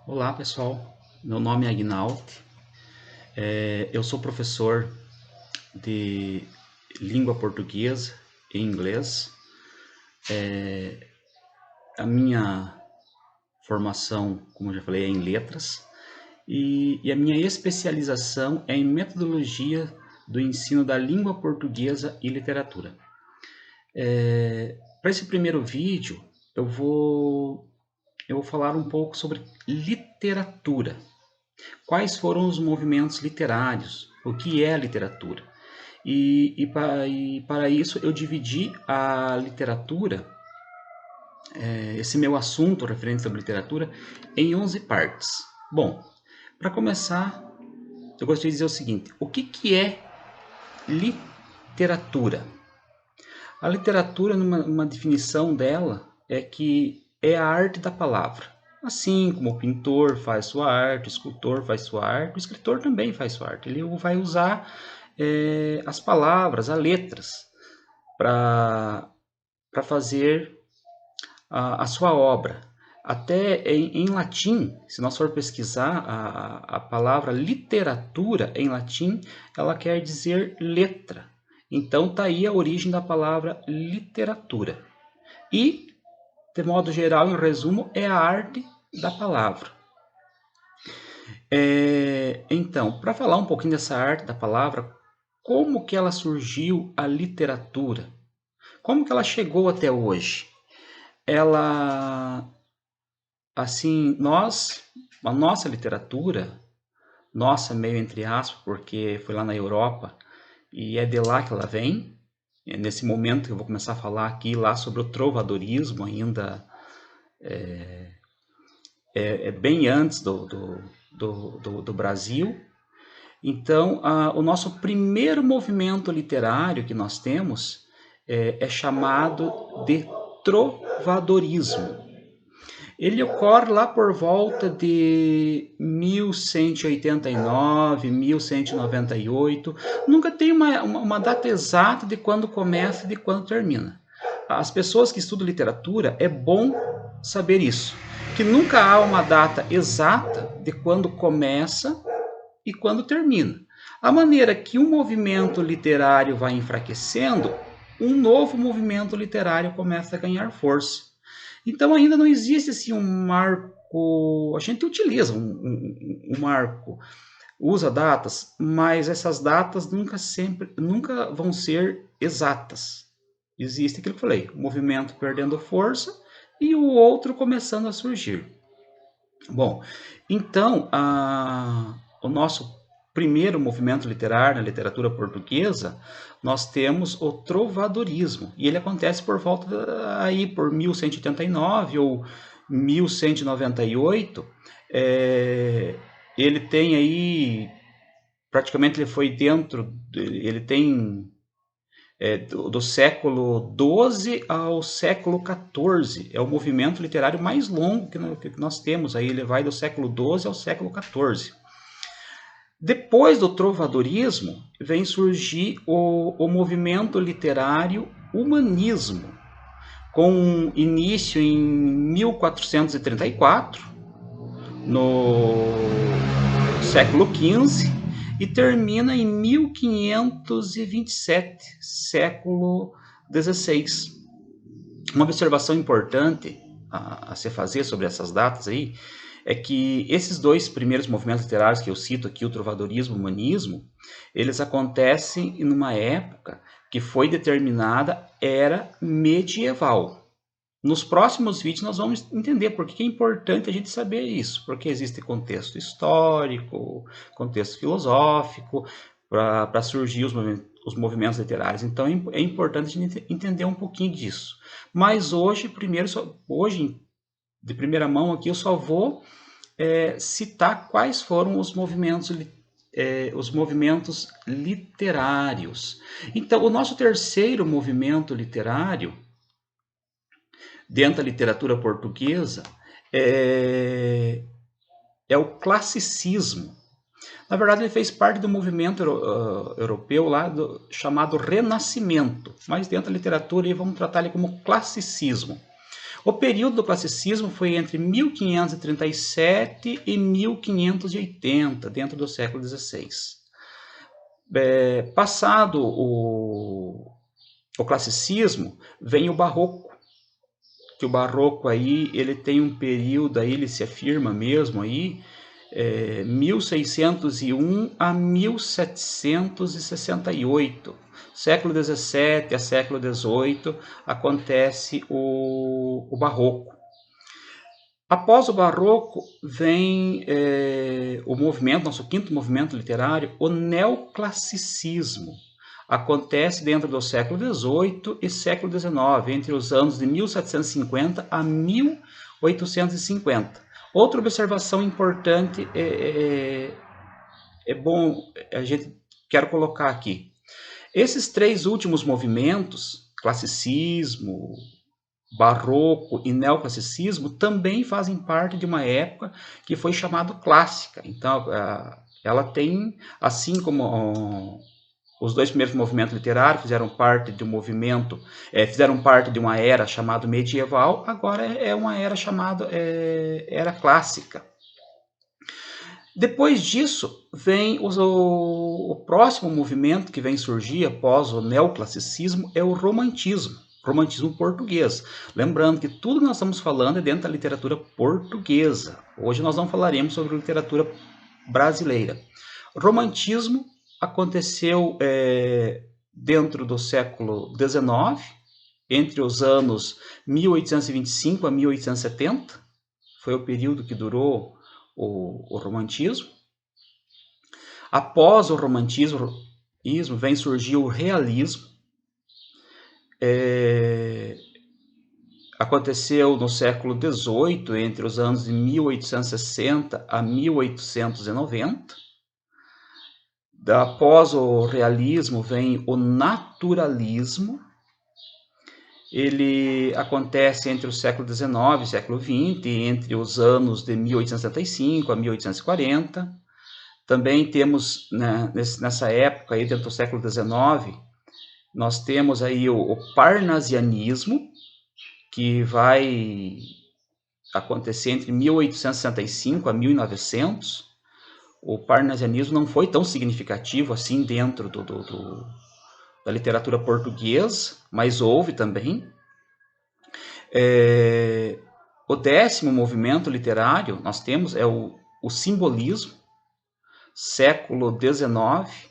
Olá pessoal, meu nome é Aguinaldo, eu sou professor de língua portuguesa e inglês. A minha formação, como eu já falei, é em letras e a minha especialização é em metodologia do ensino da língua portuguesa e literatura. Para esse primeiro vídeo eu vou falar um pouco sobre literatura. Quais foram os movimentos literários? O que é a literatura? E para isso eu dividi a literatura, esse meu assunto referente sobre literatura, em 11 partes. Bom, para começar, eu gostaria de dizer o seguinte: o que é literatura? A literatura, numa definição dela, é que é a arte da palavra. Assim como o pintor faz sua arte, o escultor faz sua arte, o escritor também faz sua arte. Ele vai usar as palavras, as letras, para fazer a sua obra. Até em latim, se nós for pesquisar a palavra literatura em latim, ela quer dizer letra. Então está aí a origem da palavra literatura. E, de modo geral, em resumo, é a arte da palavra. Então, para falar um pouquinho dessa arte da palavra, como que ela surgiu, a literatura? Como que ela chegou até hoje? Ela, assim, a nossa literatura, nossa meio entre aspas, porque foi lá na Europa, e é de lá que ela vem. É nesse momento que eu vou começar a falar aqui lá sobre o trovadorismo, ainda bem antes do Brasil. Então, o nosso primeiro movimento literário que nós temos é chamado de trovadorismo. Ele ocorre lá por volta de 1189, 1198. Nunca tem uma data exata de quando começa e de quando termina. As pessoas que estudam literatura, é bom saber isso, que nunca há uma data exata de quando começa e quando termina. A maneira que um movimento literário vai enfraquecendo, um novo movimento literário começa a ganhar força. Então ainda não existe assim um marco. A gente utiliza um marco, usa datas, mas essas datas nunca vão ser exatas. Existe aquilo que eu falei, o movimento perdendo força e o outro começando a surgir. Bom, então o nosso primeiro movimento literário na literatura portuguesa, nós temos o trovadorismo, e ele acontece por volta aí por 1189 ou 1198. Ele tem aí, praticamente ele foi dentro, ele tem do século XII ao século XIV. É o movimento literário mais longo que nós temos. Aí ele vai do século XII ao século XIV. Depois do trovadorismo, vem surgir o movimento literário humanismo, com início em 1434, no século XV, e termina em 1527, século XVI. Uma observação importante a se fazer sobre essas datas aí é que esses dois primeiros movimentos literários que eu cito aqui, o trovadorismo e o humanismo, eles acontecem numa época que foi determinada era medieval. Nos próximos vídeos nós vamos entender por que é importante a gente saber isso, porque existe contexto histórico, contexto filosófico, para surgir os movimentos literários. Então é importante a gente entender um pouquinho disso. Mas hoje, hoje de primeira mão aqui, eu só vou citar quais foram os movimentos literários. Então, o nosso terceiro movimento literário dentro da literatura portuguesa é o classicismo. Na verdade, ele fez parte do movimento europeu lá chamado Renascimento, mas dentro da literatura vamos tratar ele como classicismo. O período do classicismo foi entre 1537 e 1580, dentro do século XVI. Passado o classicismo, vem o barroco, que o barroco aí, ele tem um período aí, ele se afirma mesmo aí, 1601 a 1768. Século XVII a século XVIII acontece o barroco. Após o barroco vem o movimento, nosso quinto movimento literário, o neoclassicismo. Acontece dentro do século XVIII e século XIX, entre os anos de 1750 a 1850. Outra observação importante é bom a gente quero colocar aqui. Esses três últimos movimentos, classicismo, barroco e neoclassicismo, também fazem parte de uma época que foi chamada clássica. Então, ela tem, assim como os dois primeiros movimentos literários fizeram parte de um movimento, fizeram parte de uma era chamada medieval, agora é uma era chamada era clássica. Depois disso, vem o próximo movimento que vem surgir após o neoclassicismo, é o romantismo português. Lembrando que tudo que nós estamos falando é dentro da literatura portuguesa. Hoje nós não falaremos sobre literatura brasileira. O romantismo aconteceu dentro do século XIX, entre os anos 1825 a 1870. Foi o período que durou o romantismo. Após o romantismo vem surgir o realismo. Aconteceu no século XVIII, entre os anos de 1860 a 1890. Após o realismo vem o naturalismo. Ele acontece entre o século XIX e o século XX, entre os anos de 1875 a 1840. Também temos, né, nessa época, aí, dentro do século XIX, nós temos aí o parnasianismo, que vai acontecer entre 1865 a 1900. O parnasianismo não foi tão significativo assim dentro da literatura portuguesa, mas houve também. O 10º movimento literário, nós temos, é o simbolismo, século XIX,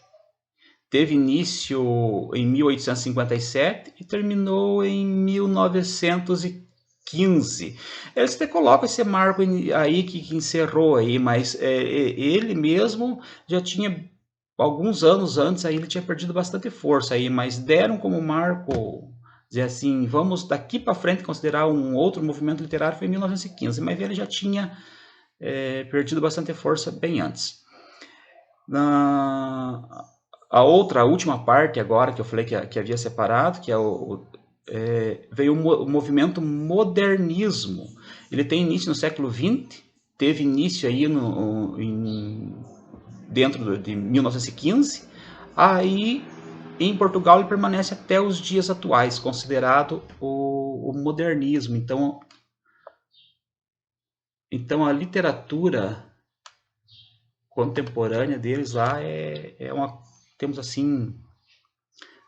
teve início em 1857 e terminou em 1915. Eles até colocam esse marco aí que encerrou aí, mas ele mesmo já tinha, alguns anos antes, aí ele tinha perdido bastante força aí, mas deram como marco, dizer assim, vamos daqui para frente considerar um outro movimento literário, foi em 1915, mas ele já tinha perdido bastante força bem antes. A última parte agora, que eu falei que havia separado, que veio o movimento modernismo. Ele tem início no século XX, teve início aí dentro de 1915, aí em Portugal ele permanece até os dias atuais, considerado o modernismo. Então a literatura contemporânea deles lá temos assim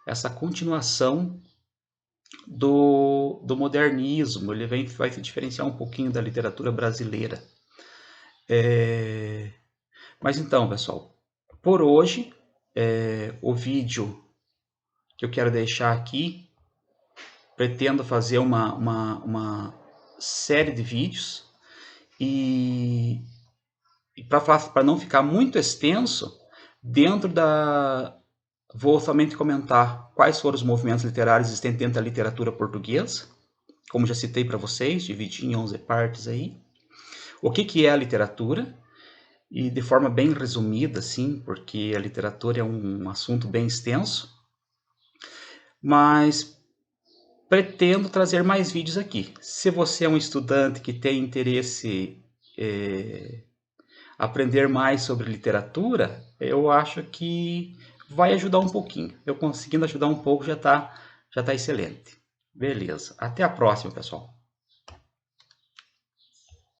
essa continuação do modernismo. Ele vai se diferenciar um pouquinho da literatura brasileira. Mas então, pessoal, por hoje o vídeo que eu quero deixar aqui, pretendo fazer uma série de vídeos e para não ficar muito extenso, vou somente comentar quais foram os movimentos literários existentes dentro da literatura portuguesa, como já citei para vocês, dividi em 11 partes aí. O que é a literatura, e de forma bem resumida, assim, porque a literatura é um assunto bem extenso, mas pretendo trazer mais vídeos aqui. Se você é um estudante que tem interesse aprender mais sobre literatura, eu acho que vai ajudar um pouquinho. Eu conseguindo ajudar um pouco já tá excelente. Beleza. Até a próxima, pessoal.